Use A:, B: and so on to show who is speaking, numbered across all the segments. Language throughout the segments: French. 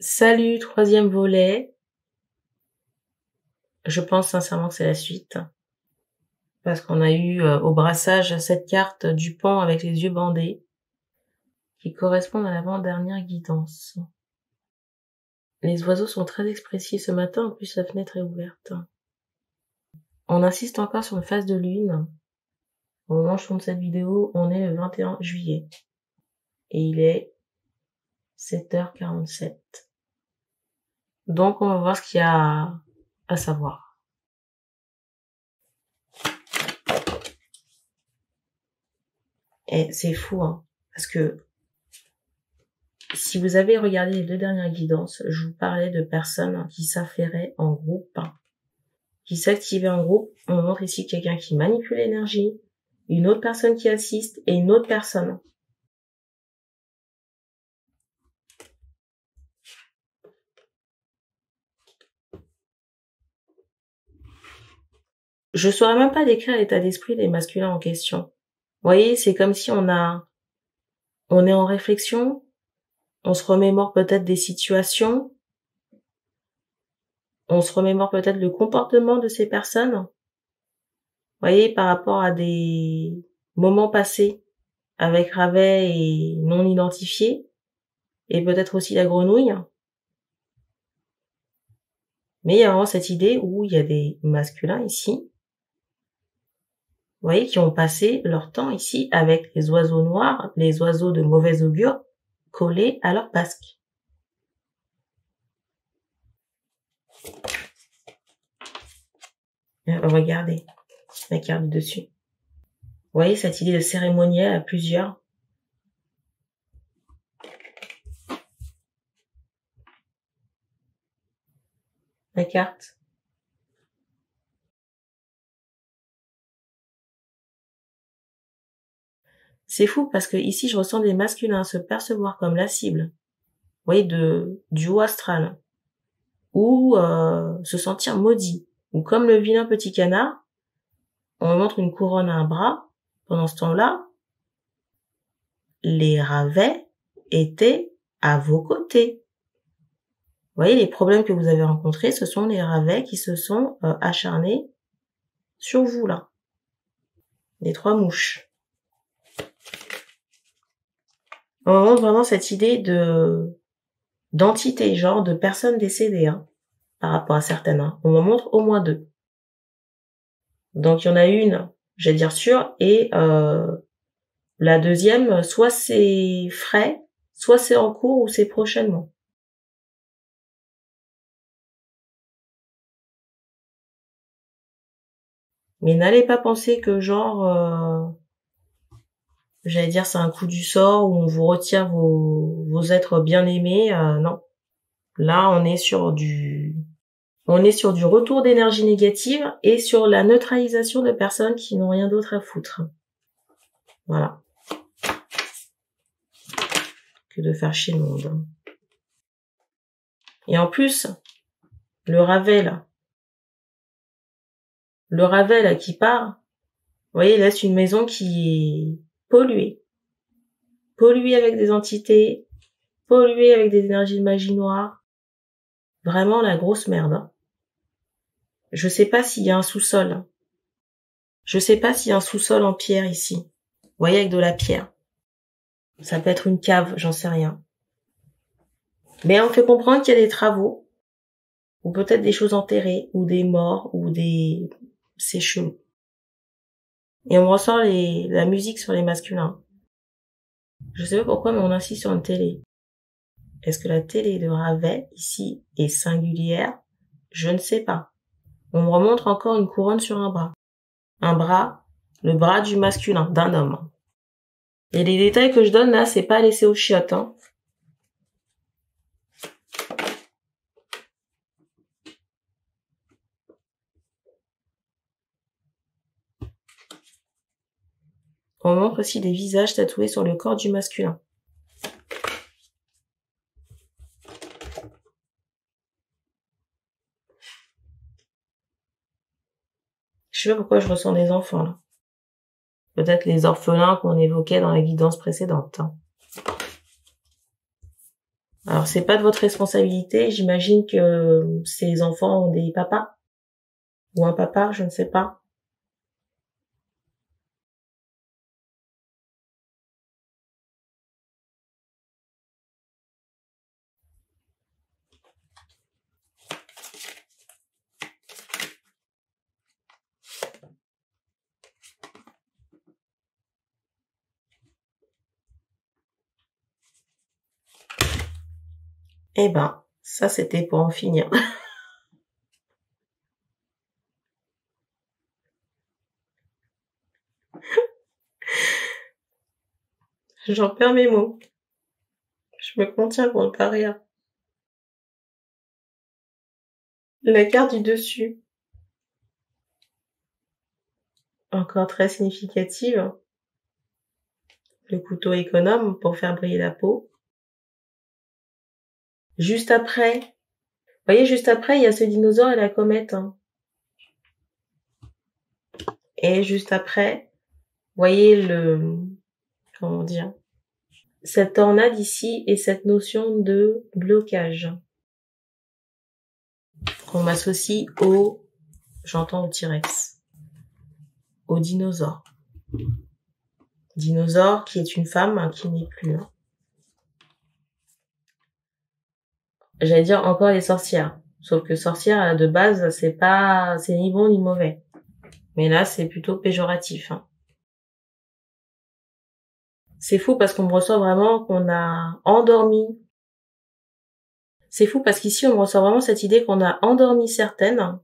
A: Salut, troisième volet. Je pense sincèrement que c'est la suite. Parce qu'on a eu au brassage cette carte du pan avec les yeux bandés, qui correspond à l'avant-dernière guidance. Les oiseaux sont très expressifs ce matin, en plus la fenêtre est ouverte. On insiste encore sur une phase de lune. Au moment où je tourne cette vidéo, on est le 21 juillet. Et il est 7h47. Donc on va voir ce qu'il y a à savoir. Et c'est fou, hein, parce que si vous avez regardé les 2 dernières guidances, je vous parlais de personnes qui s'affairaient en groupe, qui s'activaient en groupe. On montre ici quelqu'un qui manipule l'énergie, une autre personne qui assiste et une autre personne. Je saurais même pas décrire l'état d'esprit des masculins en question. Vous voyez, c'est comme si on est en réflexion, on se remémore peut-être des situations, on se remémore peut-être le comportement de ces personnes. Vous voyez, par rapport à des moments passés avec Ravet et non identifiés, et peut-être aussi la grenouille. Mais il y a vraiment cette idée où il y a des masculins ici, vous voyez, qui ont passé leur temps ici avec les oiseaux noirs, les oiseaux de mauvais augure, collés à leur basque. Regardez la carte du dessus. Vous voyez cette idée de cérémoniel à plusieurs. La carte. C'est fou parce que ici je ressens des masculins se percevoir comme la cible. Vous voyez, du haut astral. Ou se sentir maudit. Ou comme le vilain petit canard, on montre une couronne à un bras. Pendant ce temps-là, les Ravets étaient à vos côtés. Vous voyez, les problèmes que vous avez rencontrés, ce sont les Ravets qui se sont acharnés sur vous, là. Les 3 mouches. On montre vraiment cette idée d'entité, genre de personnes décédées, hein, par rapport à certaines. Hein. On m'en montre au moins 2. Donc, il y en a une, j'allais dire sûre, et la deuxième, soit c'est frais, soit c'est en cours ou c'est prochainement. Mais n'allez pas penser que genre, j'allais dire c'est un coup du sort où on vous retire vos êtres bien-aimés. Non. Là, on est sur du retour d'énergie négative et sur la neutralisation de personnes qui n'ont rien d'autre à foutre. Voilà. Que de faire chier le monde. Et en plus, le Ravel là qui part, vous voyez, là c'est une maison qui est polluée. Polluée avec des entités, polluée avec des énergies de magie noire. Vraiment la grosse merde. Hein. Je sais pas s'il y a un sous-sol. Je sais pas s'il y a un sous-sol en pierre ici. Vous voyez, avec de la pierre. Ça peut être une cave, j'en sais rien. Mais on fait comprendre qu'il y a des travaux, ou peut-être des choses enterrées, ou des morts, ou des... C'est chelou. Et on ressort la musique sur les masculins. Je sais pas pourquoi, mais on insiste sur une télé. Est-ce que la télé de Ravet, ici, est singulière? Je ne sais pas. On me remontre encore une couronne sur un bras. Un bras, le bras du masculin, d'un homme. Et les détails que je donne là, c'est pas laissé aux chiottes, hein. On montre aussi des visages tatoués sur le corps du masculin. Je sais pas pourquoi je ressens des enfants, là. Peut-être les orphelins qu'on évoquait dans la guidance précédente. Hein. Alors, c'est pas de votre responsabilité. J'imagine que ces enfants ont des papas. Ou un papa, je ne sais pas. Eh ben, ça c'était pour en finir. J'en perds mes mots. Je me contiens pour ne pas rire. La carte du dessus. Encore très significative. Le couteau économe pour faire briller la peau. Juste après, vous voyez, juste après, il y a ce dinosaure et la comète. Hein. Et juste après, vous voyez comment dire, cette tornade ici et cette notion de blocage qu'on m'associe j'entends au T-Rex, au dinosaure. Dinosaure qui est une femme qui n'est plus. Hein. J'allais dire encore les sorcières. Sauf que sorcière, de base, c'est ni bon ni mauvais. Mais là, c'est plutôt péjoratif. Hein. C'est fou parce qu'on me ressent vraiment qu'on a endormi. C'est fou parce qu'ici, on me ressent vraiment cette idée qu'on a endormi certaines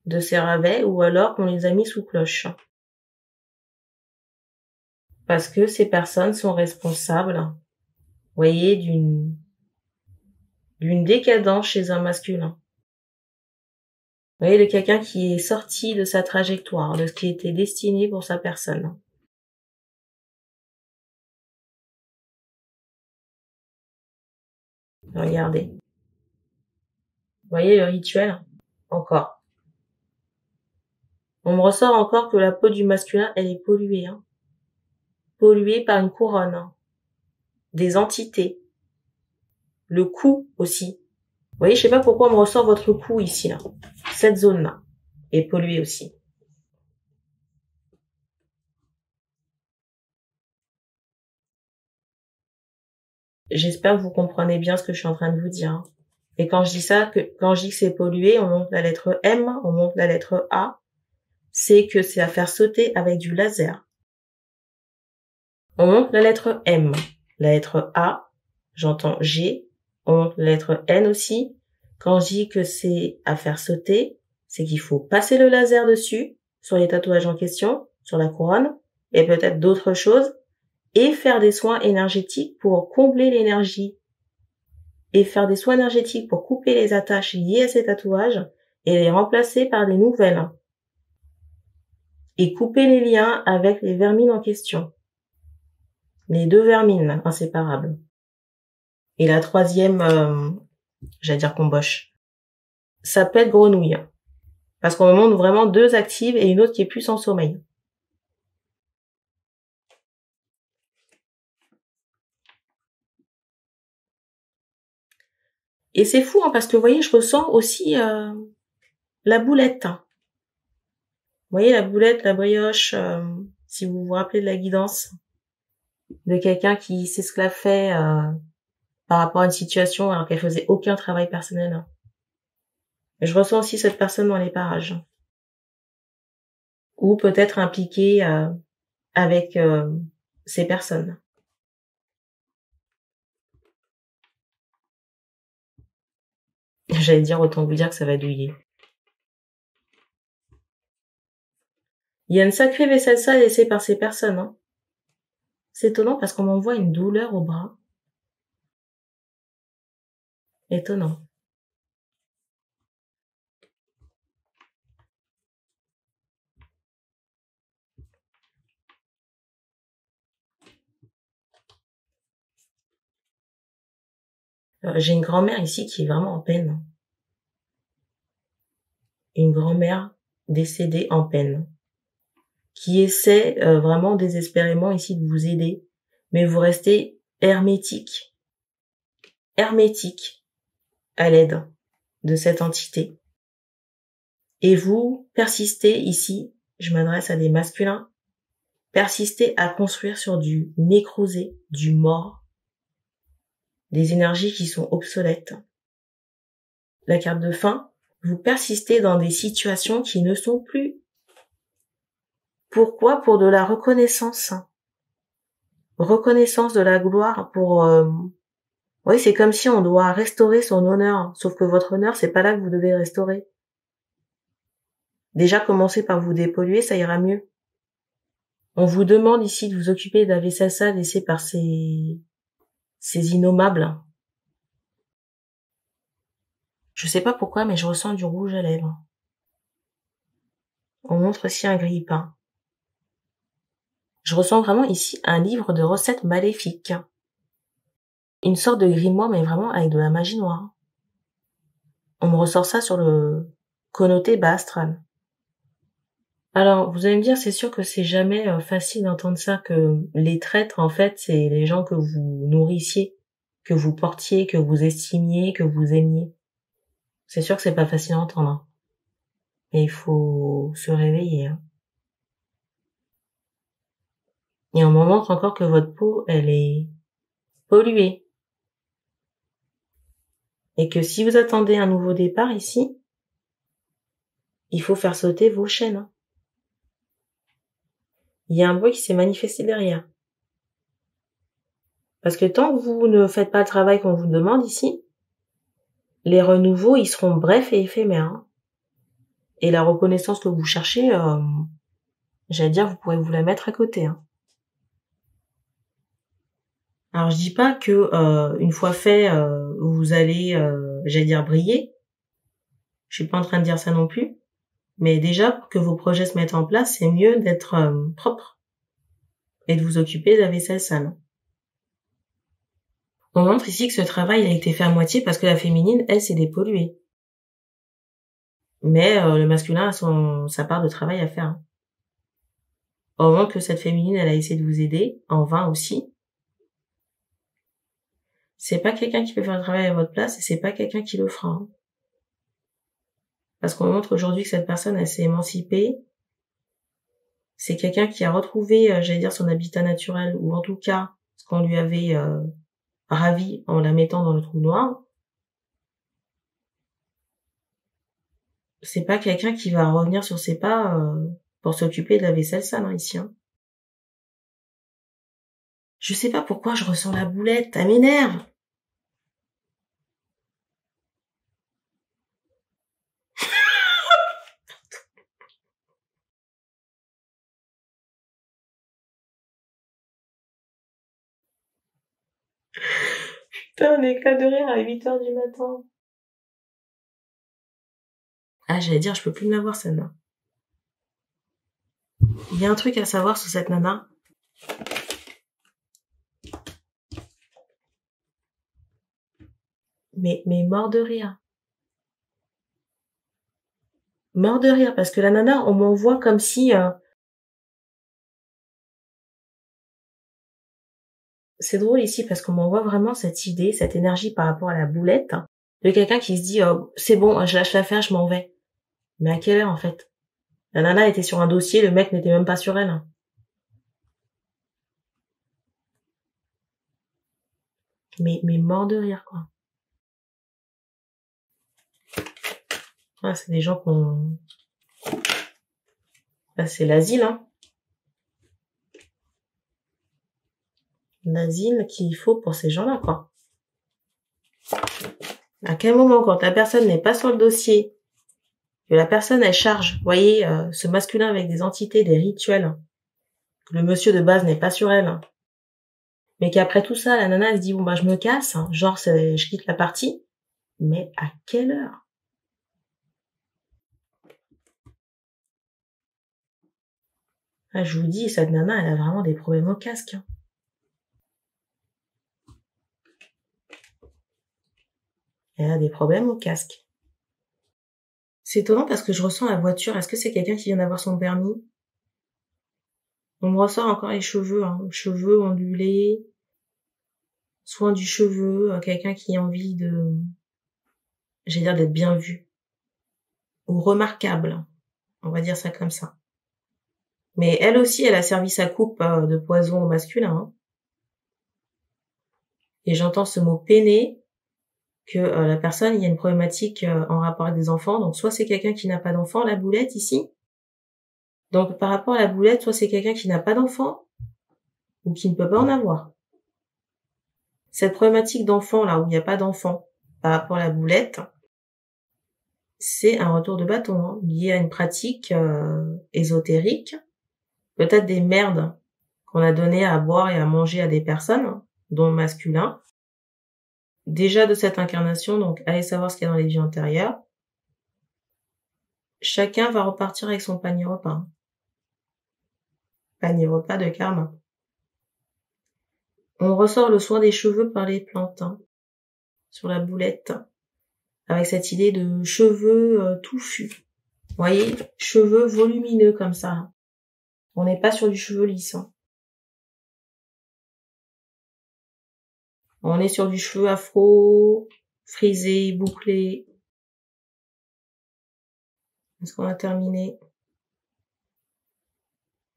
A: de ces ravets ou alors qu'on les a mis sous cloche. Parce que ces personnes sont responsables, vous voyez, d'une décadence chez un masculin. Vous voyez, de quelqu'un qui est sorti de sa trajectoire, de ce qui était destiné pour sa personne. Regardez. Vous voyez le rituel? Encore. On me ressort encore que la peau du masculin, elle est polluée. Hein. Polluée par une couronne. Hein. Des entités. Le cou aussi. Vous voyez, je sais pas pourquoi on me ressort votre cou ici, là. Cette zone-là est polluée aussi. J'espère que vous comprenez bien ce que je suis en train de vous dire. Hein. Et quand je dis ça, quand je dis que c'est pollué, on monte la lettre M, on monte la lettre A, c'est que c'est à faire sauter avec du laser. On monte la lettre M, la lettre A, j'entends G, on monte la lettre N aussi. Quand je dis que c'est à faire sauter, c'est qu'il faut passer le laser dessus, sur les tatouages en question, sur la couronne, et peut-être d'autres choses, et faire des soins énergétiques pour combler l'énergie, et faire des soins énergétiques pour couper les attaches liées à ces tatouages, et les remplacer par des nouvelles. Et couper les liens avec les vermines en question. Les deux vermines inséparables. Et la troisième, j'allais dire comboche. Ça peut être grenouille. Parce qu'on me montre vraiment deux actives et une autre qui est plus en sommeil. Et c'est fou, hein, parce que vous voyez, je ressens aussi la boulette. Vous voyez, la boulette, la brioche, si vous vous rappelez de la guidance de quelqu'un qui s'esclaffait par rapport à une situation alors qu'elle faisait aucun travail personnel. Et je ressens aussi cette personne dans les parages. Ou peut-être impliquée avec ces personnes. J'allais dire, autant vous dire que ça va douiller. Il y a une sacrée vaisselle sale laissée par ces personnes. Hein. C'est étonnant parce qu'on m'envoie une douleur au bras. Étonnant. J'ai une grand-mère ici qui est vraiment en peine. Une grand-mère décédée en peine. Qui essaie vraiment désespérément ici de vous aider. Mais vous restez hermétique. hermétique à l'aide de cette entité. Et vous persistez ici, je m'adresse à des masculins, persistez à construire sur du nécrosé, du mort, des énergies qui sont obsolètes. La carte de fin, vous persistez dans des situations qui ne sont plus. Pourquoi? Pour de la reconnaissance. Reconnaissance de la gloire pour... Oui, c'est comme si on doit restaurer son honneur, sauf que votre honneur, c'est pas là que vous devez restaurer. Déjà, commencez par vous dépolluer, ça ira mieux. On vous demande ici de vous occuper de la vaisselle sale laissée par ces innommables. Je sais pas pourquoi, mais je ressens du rouge à lèvres. On montre aussi un grille-pain. Je ressens vraiment ici un livre de recettes maléfiques. Une sorte de grimoire, mais vraiment avec de la magie noire. On me ressort ça sur le connoté bas astral. Alors, vous allez me dire, c'est sûr que c'est jamais facile d'entendre ça, que les traîtres, en fait, c'est les gens que vous nourrissiez, que vous portiez, que vous estimiez, que vous aimiez. C'est sûr que c'est pas facile à entendre. Hein. Mais il faut se réveiller. Hein. Et on me montre encore que votre peau, elle est polluée. Et que si vous attendez un nouveau départ ici, il faut faire sauter vos chaînes. Hein. Il y a un bruit qui s'est manifesté derrière. Parce que tant que vous ne faites pas le travail qu'on vous demande ici, les renouveaux, ils seront brefs et éphémères. Hein. Et la reconnaissance que vous cherchez, j'allais dire, vous pourrez vous la mettre à côté. Hein. Alors je dis pas que une fois fait, vous allez, j'allais dire, briller. Je suis pas en train de dire ça non plus. Mais déjà, pour que vos projets se mettent en place, c'est mieux d'être propre et de vous occuper de la vaisselle sale. On montre ici que ce travail a été fait à moitié parce que la féminine, elle, s'est dépolluée. Mais le masculin a sa part de travail à faire. Au moment que cette féminine, elle a essayé de vous aider, en vain aussi, c'est pas quelqu'un qui peut faire le travail à votre place et c'est pas quelqu'un qui le fera. Hein. Parce qu'on montre aujourd'hui que cette personne, elle s'est émancipée. C'est quelqu'un qui a retrouvé, j'allais dire, son habitat naturel, ou en tout cas, ce qu'on lui avait ravi en la mettant dans le trou noir. C'est pas quelqu'un qui va revenir sur ses pas pour s'occuper de la vaisselle sale, hein, ici. Hein. Je sais pas pourquoi je ressens la boulette, elle m'énerve. Putain, un éclat de rire à 8h du matin. Ah, j'allais dire, je peux plus me la voir, celle-là. Il y a un truc à savoir sur cette nana. Mais mort de rire. Mort de rire, parce que la nana, on m'envoie comme si... C'est drôle ici, parce qu'on m'envoie vraiment cette idée, cette énergie par rapport à la boulette, hein, de quelqu'un qui se dit c'est bon, je lâche l'affaire, je m'en vais. Mais à quelle heure, en fait? La nana était sur un dossier, le mec n'était même pas sur elle. Hein. Mais mort de rire, quoi. Ah, c'est des gens qu'on... Là, c'est l'asile, hein. L'asile qu'il faut pour ces gens-là, quoi. À quel moment, quand la personne n'est pas sur le dossier, que la personne, elle charge, vous voyez, ce masculin avec des entités, des rituels, que le monsieur de base n'est pas sur elle, hein, mais qu'après tout ça, la nana, elle se dit, bon, bah, je me casse, hein, genre, je quitte la partie, mais à quelle heure? Ah, je vous dis, cette nana, elle a vraiment des problèmes au casque. Hein. Elle a des problèmes au casque. C'est étonnant parce que je ressens la voiture. Est-ce que c'est quelqu'un qui vient d'avoir son permis? On me ressort encore les cheveux, hein. Cheveux ondulés. soin du cheveu, quelqu'un qui a envie de, j'allais dire, d'être bien vu ou remarquable, on va dire ça comme ça. Mais elle aussi, elle a servi sa coupe de poison au masculin. Hein. Et j'entends ce mot peiner, que la personne, il y a une problématique en rapport avec des enfants. Donc soit c'est quelqu'un qui n'a pas d'enfant, la boulette ici. Donc par rapport à la boulette, soit c'est quelqu'un qui n'a pas d'enfant ou qui ne peut pas en avoir. Cette problématique d'enfant là où il n'y a pas d'enfant par rapport à la boulette, c'est un retour de bâton hein, lié à une pratique ésotérique, peut-être des merdes qu'on a donné à boire et à manger à des personnes, dont le masculin. Déjà de cette incarnation, donc allez savoir ce qu'il y a dans les vies antérieures. Chacun va repartir avec son panier repas. Panier repas de karma. On ressort le soin des cheveux par les plantes, hein, sur la boulette, avec cette idée de cheveux touffus. Vous voyez, cheveux volumineux comme ça. On n'est pas sur du cheveu lisse. Hein. On est sur du cheveu afro, frisé, bouclé. Est-ce qu'on a terminé?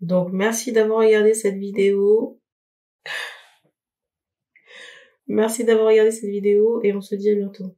A: Donc, merci d'avoir regardé cette vidéo. Merci d'avoir regardé cette vidéo et on se dit à bientôt.